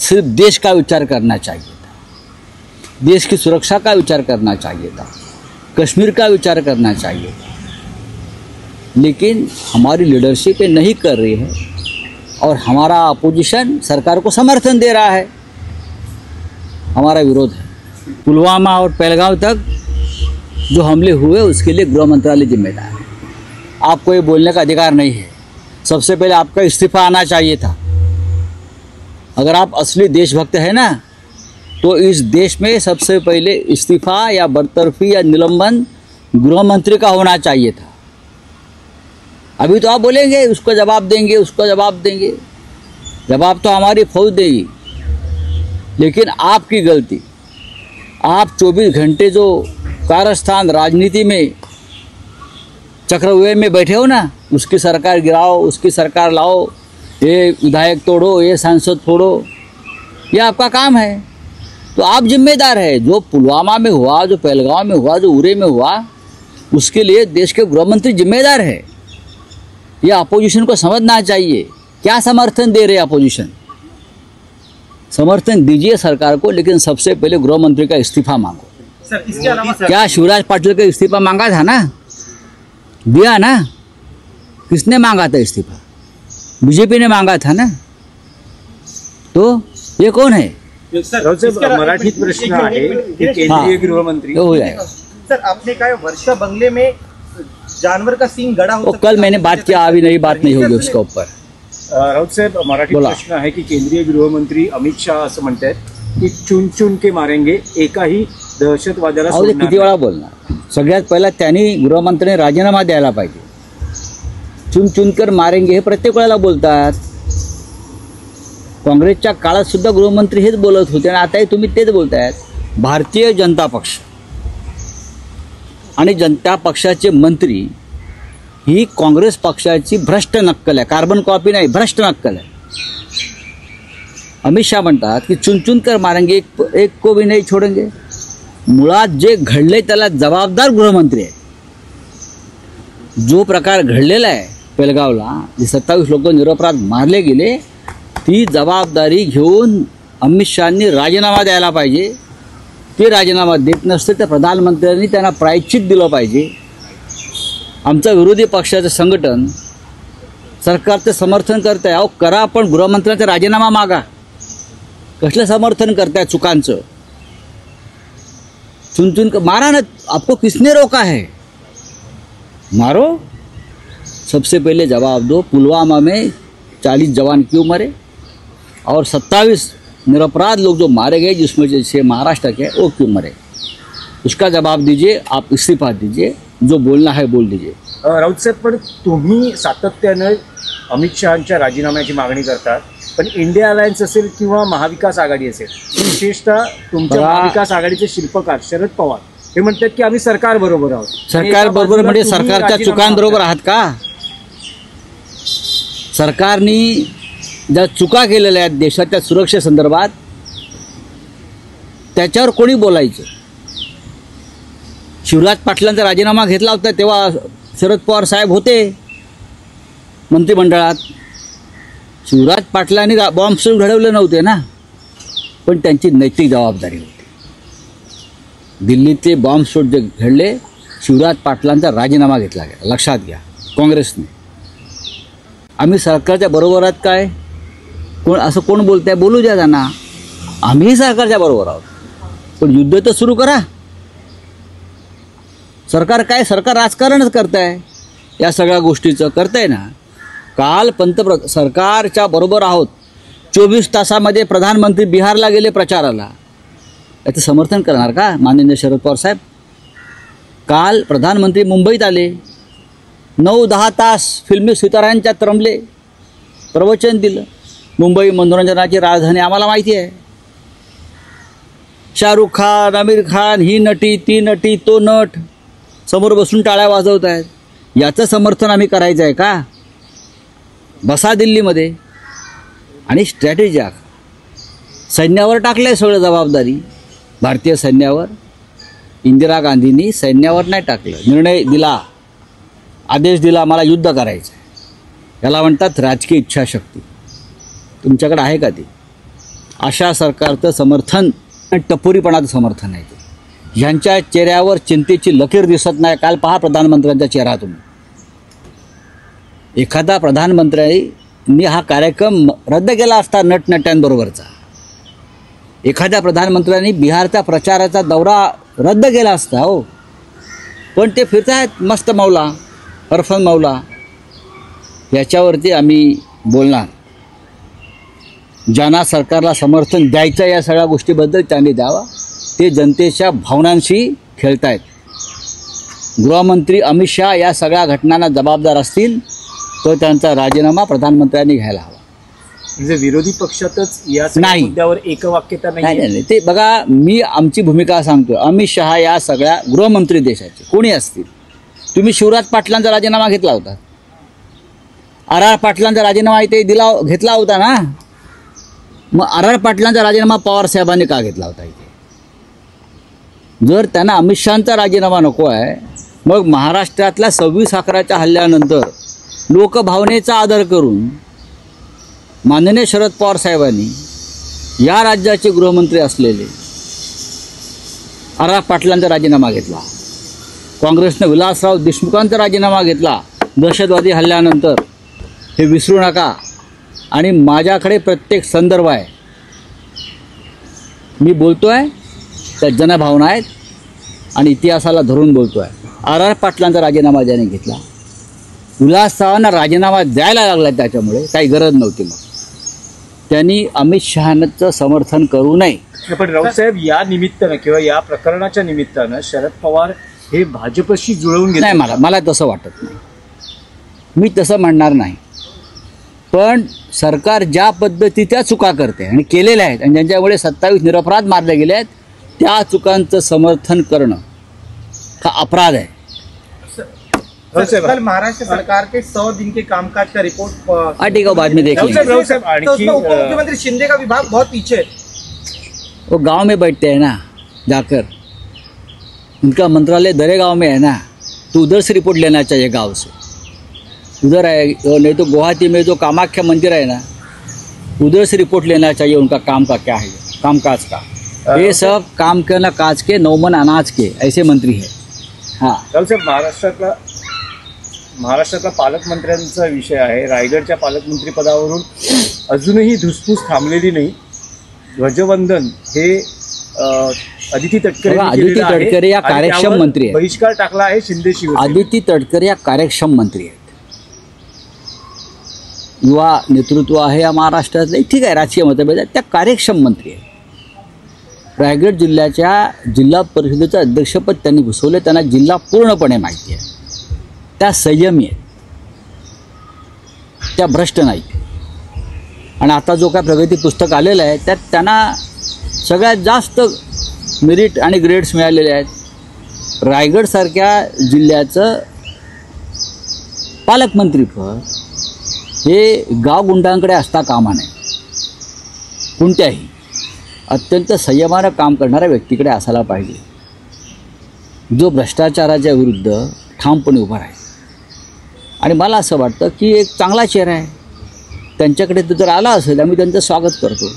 सिर्फ देश का विचार करना चाहिए था, देश की सुरक्षा का विचार करना चाहिए था, कश्मीर का विचार करना चाहिए था, लेकिन हमारी लीडरशिप ये नहीं कर रही है और हमारा अपोजिशन सरकार को समर्थन दे रहा है, हमारा विरोध है। पुलवामा और पहलगाम तक जो हमले हुए उसके लिए गृह मंत्रालय जिम्मेदार है। आपको ये बोलने का अधिकार नहीं है। सबसे पहले आपका इस्तीफा आना चाहिए था। अगर आप असली देशभक्त हैं ना, तो इस देश में सबसे पहले इस्तीफा या बरतरफी या निलंबन गृह मंत्री का होना चाहिए था। अभी तो आप बोलेंगे उसको जवाब देंगे, उसको जवाब देंगे, जवाब तो हमारी फौज देगी, लेकिन आपकी गलती। आप 24 घंटे जो कारस्थान राजनीति में चक्रव्यूह में बैठे हो ना, उसकी सरकार गिराओ, उसकी सरकार लाओ, ये विधायक तोड़ो, ये सांसद फोड़ो, ये आपका काम है। तो आप जिम्मेदार है। जो पुलवामा में हुआ, जो पहलगाम में हुआ, जो उरी में हुआ, उसके लिए देश के गृह मंत्री जिम्मेदार है। ये अपोजिशन को समझना चाहिए। क्या समर्थन दे रहे अपोजिशन? समर्थन दीजिए सरकार को, लेकिन सबसे पहले गृह मंत्री का इस्तीफा मांगो। सर, इसके अलावा क्या शिवराज पाटिल का इस्तीफा मांगा था ना? दिया ना? किसने मांगा था इस्तीफा? बीजेपी ने मांगा था ना। तो ये कौन है? मराठीत प्रश्न आहे की केंद्रीय गृहमंत्री हो जाएगा। सर, आपने कहा वर्षा बंगले में जानवर का सींग गड़ा हो, कल मैंने बात किया, अभी नई बात नहीं होगी उसके ऊपर। राऊत साहेब, मराठीत प्रश्न आहे की केंद्रीय गृहमंत्री अमित शाह असं म्हणतात की चुन चुन के मारेंगे, एकाही दहशतवाद्याला सोडणार नाही। किती वेळा बोलणार? सगळ्यात पहिला त्यांनी गृहमंत्र्यांनी राजीनामा द्यायला पाहिजे। चुन चुनकर मारेंगे हे प्रत्येक वेळेला बोलतात। काँग्रेसच्या काळात सुद्धा गृहमंत्री हेच बोलत होते आणि आताही तुम्ही तेच बोलतायत। भारतीय जनता पक्ष आणि जनता पक्षाचे मंत्री ही काँग्रेस पक्षाची भ्रष्ट नक्कल आहे, कार्बन कॉपी नाही, भ्रष्ट नक्कल आहे। अमित शाह म्हणतात की चुन चुन कर मारेंगे, एक को भी नहीं छोडेंगे। मुळात जे घडले त्याला जबाबदार गृहमंत्री आहे। जो प्रकार घडलेला आहे पेलगावला, जे 27 लोक निरपराध मारले गेले, ती जबाबदारी घेऊन अमित शहानी राजीनामा द्यायला पाहिजे। ते राजीनामा देत नसते तर प्रधानमंत्र्यांनी त्यांना प्रायश्चित दिलं पाहिजे। आमचं विरोधी पक्षाचं संघटन सरकारचं समर्थन करत आहे। अहो करा, पण गृहमंत्र्यांचा राजीनामा मागा। कसलं समर्थन करताय चुकांचं? चुन चुन मारा ना, आपको किसने रोका है? मारो। सबसे पहले जवाब दो, पुलवामा में 40 जवान क्यों मरे और 27 निरपराध लोग जो मारे गए, जिसमें जैसे महाराष्ट्र के, वो क्यों मरे? उसका जवाब दीजिए। आप इस्तीफा दीजिए, जो बोलना है बोल दीजिए। राऊत साहेब, पण तुम्ही सातत्याने अमित शहांच्या राजीनाम्याची मागणी करतात, पण इंडिया अलायन्स असेल किंवा महाविकास आघाडी असेल, विशेषतः तुमच्या महाविकास आघाडीचे शिल्पकार शरद पवार हे म्हणतात की आम्ही सरकार बरोबर आहोत। सरकार बरोबर म्हणजे सरकारच्या चुकांबरोबर आहात का? सरकारने ज्या चुका केलेल्या आहेत देशाच्या सुरक्षेसंदर्भात, त्याच्यावर कोणी बोलायचं? शिवराज पाटलांचा राजीनामा घेतला होता तेव्हा शरद पवार साहेब होते मंत्रिमंडळात। शिवराज पाटलांनी बॉम्बस्फोट घडवले नव्हते ना, पण त्यांची नैतिक जबाबदारी होती। दिल्लीतले बॉम्बस्फोट जे घडले, शिवराज पाटलांचा राजीनामा घेतला गेला, लक्षात घ्या काँग्रेसने। आम्ही सरकारच्या बरोबर आहात काय? कोण असं कोण बोलताय? बोलू द्या त्यांना, आम्ही सरकारच्या बरोबर आहोत, पण युद्ध तर सुरू करा। सरकार काय, सरकार राजकारणच करताय, या सगळ्या गोष्टीचं करताय ना। काल सरकारच्या बरोबर आहोत, 24 तासामध्ये प्रधानमंत्री बिहारला गेले प्रचाराला, याचं समर्थन करणार का माननीय शरद पवार साहेब? काल प्रधानमंत्री मुंबईत आले, 9-10 तास फिल्मी सिताऱ्यांच्यात रमले, प्रवचन दिलं। मुंबई मनोरंजनाची राजधानी आम्हाला माहिती आहे। शाहरुख खान, आमिर खान, ही नटी, ती नटी, तो नट समोर बसून टाळ्या वाजवत आहेत। याचं समर्थन आम्ही करायचं आहे का? बसा दिल्लीमध्ये आणि स्ट्रॅटेजी आखा। सैन्यावर टाकलं सगळं जबाबदारी, भारतीय सैन्यावर। इंदिरा गांधींनी सैन्यावर नाही टाकलं, निर्णय दिला, आदेश दिला, मला युद्ध करायचं आहे। याला म्हणतात राजकीय इच्छाशक्ती। तुमच्याकडे आहे का ती? अशा सरकारचं समर्थन आणि टपोरीपणाचं समर्थन आहे ते. ह्यांच्या चेहऱ्यावर चिंतेची लकीर दिसत नाही. काल पहा प्रधानमंत्र्यांचा चेहरा तुम्ही. एखादा प्रधानमंत्र्यांनी हा कार्यक्रम रद्द केला असता नटनट्यांबरोबरचा, एखाद्या प्रधानमंत्र्यांनी बिहारचा प्रचाराचा दौरा रद्द केला असता हो, पण ते फिरत आहेत मस्त मौला, अरफन मौला. याच्यावरती आम्ही बोलणार. ज्यांना सरकारला समर्थन द्यायचं या सगळ्या गोष्टीबद्दल त्यांनी द्यावा. ते जनतेच्या भावनांशी खेळतायत. गृहमंत्री अमित शहा या सगळ्या घटनांना जबाबदार असतील तर त्यांचा राजीनामा प्रधानमंत्र्यांनी घ्यायला हवा. म्हणजे विरोधी पक्षातच या सगळ्या नाही. मुद्द्यावर एकवाक्यता नाही नाही. नाही, ते बघा, मी आमची भूमिका सांगतो. अमित शहा या सगळ्या गृहमंत्री देशाचे कोणी असतील. तुम्ही शिवराज पाटलांचा राजीनामा घेतला होता, आर पाटलांचा राजीनामा इथे घेतला होता ना. मग आर पाटलांचा राजीनामा पवार साहेबांनी का घेतला होता इथे? जर त्यांना अमित शहांचा राजीनामा नको आहे, मग महाराष्ट्रातल्या 26/11च्या हल्ल्यानंतर लोकभावनेचा आदर करून माननीय शरद पवार साहेबांनी या राज्याचे गृहमंत्री असलेले आर पाटलांचा राजीनामा घेतला. काँग्रेसनं विलासराव देशमुखांचा राजीनामा घेतला दहशतवादी हल्ल्यानंतर. हे विसरू नका. आणि माझ्याकडे प्रत्येक संदर्भ आहे. मी बोलतो आहे त्या जनभावना आहेत आणि इतिहासाला धरून बोलतो आहे. आर पाटलांचा राजीनामा ज्याने घेतला, विलासरावांना राजीनामा द्यायला लागला, त्याच्यामुळे काही गरज नव्हती. मग त्यांनी अमित शहांचं समर्थन करू नये. पण राऊतसाहेब, या निमित्तानं किंवा या प्रकरणाच्या निमित्तानं शरद पवार हे भाजपशी जुळवून घेत नाही. मला तसं वाटत नाही. मी तसं म्हणणार नाही. पण सरकार ज्या पद्धतीच्या चुका करते आणि केलेल्या आहेत आणि ज्यांच्यामुळे 27 निरपराध मारले गेले आहेत, त्या चुकांचं समर्थन करणं हा अपराध है। कल महाराष्ट्र सरकार के 100 दिन के कामकाज का रिपोर्ट आर्टिकल बाद में देख लेंगे। तो उसमें उप मुख्यमंत्री शिंदे का विभाग बहुत पीछे है। वो गांव में बैठते हैं ना जाकर, उनका मंत्रालय दरे गांव में है ना, तो उधर से रिपोर्ट लेना चाहिए गांव से। उधर है, नहीं तो गुवाहाटी में जो कामाख्या मंदिर है ना, उधर से रिपोर्ट लेना चाहिए उनका काम का क्या है, कामकाज का। ये सब काम करना काज के नौमन अनाज के ऐसे मंत्री है। हाँ साहेब, महाराष्ट्रातला पालकमंत्र्यांचा विषय आहे। रायगडच्या पालकमंत्रीपदावरून अजूनही धुसफूस थांबलेली नाही। ध्वजवंदन हे आदिती तटकरे या कार्यक्षम मंत्री आहेत। बहिष्कार टाकला आहे शिंदे शिवसेना। आदिती तटकरे या कार्यक्षम मंत्री आहेत। युवा नेतृत्व आहे या महाराष्ट्रातले, ठीक आहे, राजकीय मतभेद आहेत, त्या कार्यक्षम मंत्री आहेत। रायगड जिल्ह्याच्या जिल्हा परिषदेचं अध्यक्षपद त्यांनी भूषवले, त्यांना जिल्हा पूर्णपणे माहिती आहे। त्या संयमी आहेत, त्या भ्रष्ट नाहीत। आणि आता जो काय प्रगती पुस्तक आलेलं आहे त्यात त्यांना सगळ्यात जास्त मेरिट आणि ग्रेड्स मिळालेले आहेत। रायगडसारख्या जिल्ह्याचं पालकमंत्रीपद हे गावगुंडांकडे असता कामा नये। कोणत्याही अत्यंत संयमानं काम करणाऱ्या व्यक्तीकडे असायला पाहिजे, जो भ्रष्टाचाराच्या विरुद्ध ठामपणे उभा राहील। आणि मला असं वाटतं की एक चांगला चेहरा आहे, त्यांच्याकडे तो जर आला असेल आम्ही त्यांचं स्वागत करतो।